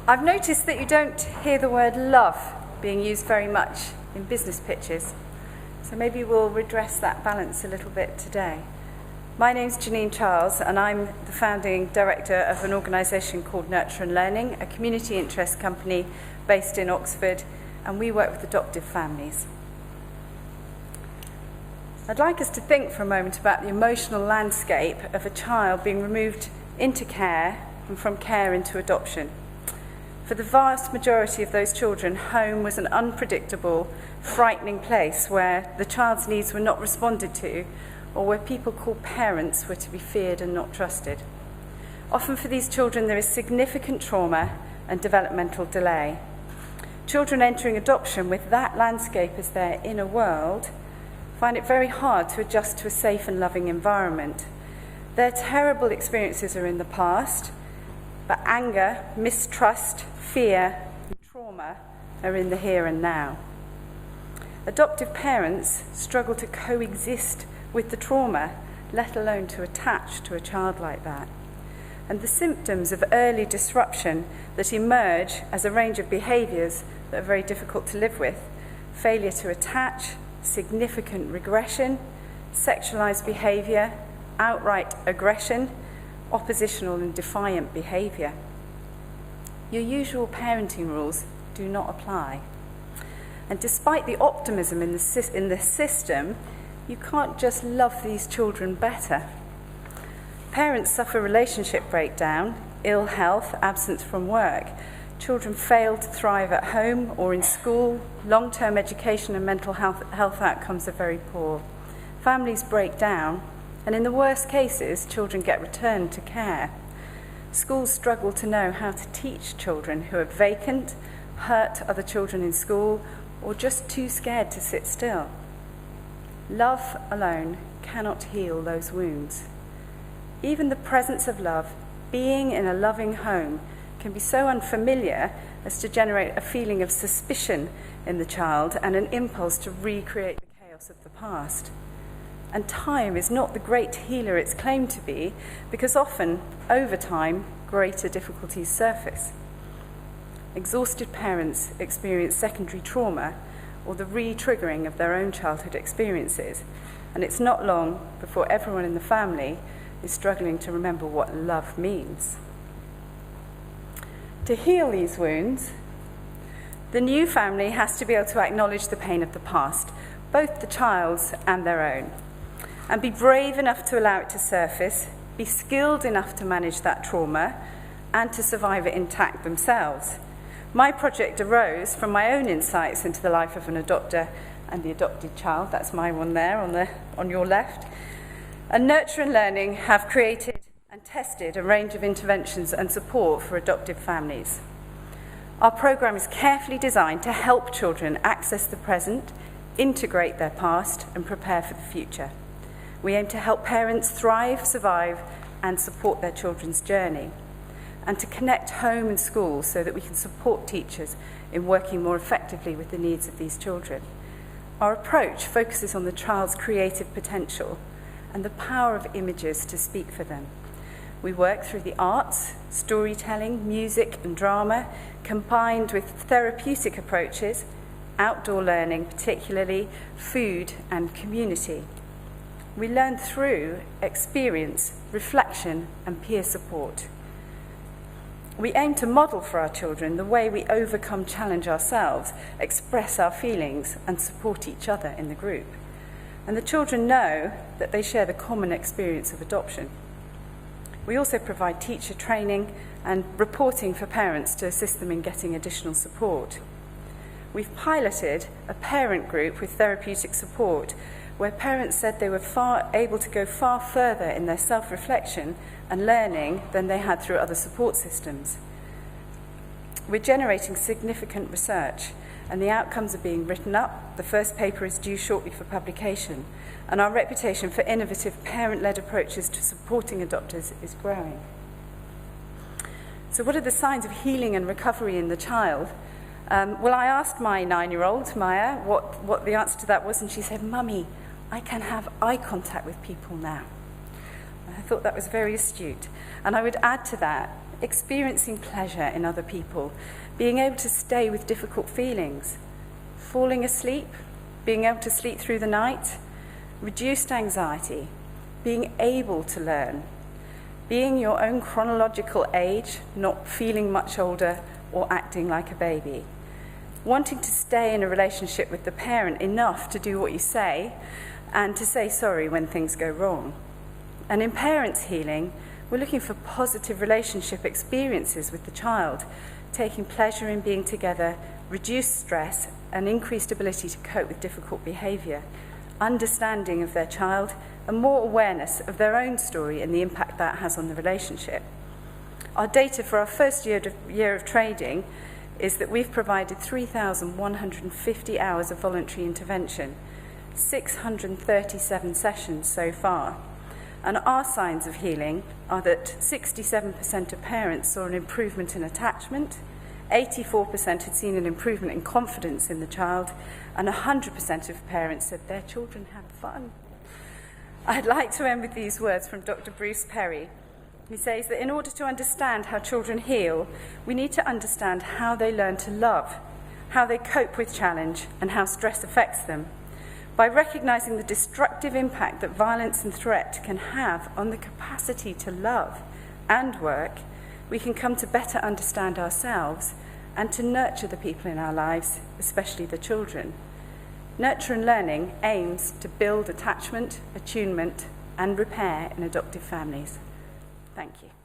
I've noticed that you don't hear the word love being used very much in business pitches, so maybe we'll redress that balance a little bit today. My name's Janine Charles, and I'm the founding director of an organisation called Nurture and Learning, a community interest company based in Oxford, and we work with adoptive families. I'd like us to think for a moment about the emotional landscape of a child being removed into care and from care into adoption. For the vast majority of those children, home was an unpredictable, frightening place where the child's needs were not responded to, or where people called parents were to be feared and not trusted. Often for these children there is significant trauma and developmental delay. Children entering adoption with that landscape as their inner world find it very hard to adjust to a safe and loving environment. Their terrible experiences are in the past, but anger, mistrust, fear, and trauma are in the here and now. Adoptive parents struggle to coexist with the trauma, let alone to attach to a child like that. And the symptoms of early disruption that emerge as a range of behaviours that are very difficult to live with: failure to attach, significant regression, sexualised behaviour, outright aggression, oppositional and defiant behaviour. Your usual parenting rules do not apply. And despite the optimism in the system, you can't just love these children better. Parents suffer relationship breakdown, ill health, absence from work. Children fail to thrive at home or in school. Long-term education and mental health outcomes are very poor. Families break down, and in the worst cases, children get returned to care. Schools struggle to know how to teach children who are vacant, hurt other children in school, or just too scared to sit still. Love alone cannot heal those wounds. Even the presence of love, being in a loving home, can be so unfamiliar as to generate a feeling of suspicion in the child and an impulse to recreate the chaos of the past. And time is not the great healer it's claimed to be, because often, over time, greater difficulties surface. Exhausted parents experience secondary trauma or the re-triggering of their own childhood experiences, and it's not long before everyone in the family is struggling to remember what love means. To heal these wounds, the new family has to be able to acknowledge the pain of the past, both the child's and their own, and be brave enough to allow it to surface, be skilled enough to manage that trauma, and to survive it intact themselves. My project arose from my own insights into the life of an adopter and the adopted child. That's my one there on your left. And Nurture and Learning have created and tested a range of interventions and support for adoptive families. Our programme is carefully designed to help children access the present, integrate their past, and prepare for the future. We aim to help parents thrive, survive, and support their children's journey, and to connect home and school so that we can support teachers in working more effectively with the needs of these children. Our approach focuses on the child's creative potential and the power of images to speak for them. We work through the arts, storytelling, music and drama, combined with therapeutic approaches, outdoor learning particularly, food and community. We learn through experience, reflection and peer support. We aim to model for our children the way we overcome challenge ourselves, express our feelings and support each other in the group. And the children know that they share the common experience of adoption. We also provide teacher training and reporting for parents to assist them in getting additional support. We've piloted a parent group with therapeutic support where parents said they were able to go far further in their self-reflection and learning than they had through other support systems. We're generating significant research, and the outcomes are being written up. The first paper is due shortly for publication, and our reputation for innovative parent-led approaches to supporting adopters is growing. So what are the signs of healing and recovery in the child? Well, I asked my 9-year-old, Maya, what the answer to that was, and she said, "Mummy, I can have eye contact with people now." And I thought that was very astute. And I would add to that, experiencing pleasure in other people, being able to stay with difficult feelings, falling asleep, being able to sleep through the night, reduced anxiety, being able to learn, being your own chronological age, not feeling much older or acting like a baby, wanting to stay in a relationship with the parent enough to do what you say and to say sorry when things go wrong. And in parents healing, we're looking for positive relationship experiences with the child, taking pleasure in being together, reduced stress, and increased ability to cope with difficult behaviour, understanding of their child, and more awareness of their own story and the impact that has on the relationship. Our data for our first year of trading is that we've provided 3,150 hours of voluntary intervention, 637 sessions so far. And our signs of healing are that 67% of parents saw an improvement in attachment, 84% had seen an improvement in confidence in the child, and 100% of parents said their children had fun. I'd like to end with these words from Dr. Bruce Perry. He says that in order to understand how children heal, we need to understand how they learn to love, how they cope with challenge, and how stress affects them. By recognising the destructive impact that violence and threat can have on the capacity to love and work, we can come to better understand ourselves and to nurture the people in our lives, especially the children. Nurture and learning aims to build attachment, attunement, and repair in adoptive families. Thank you.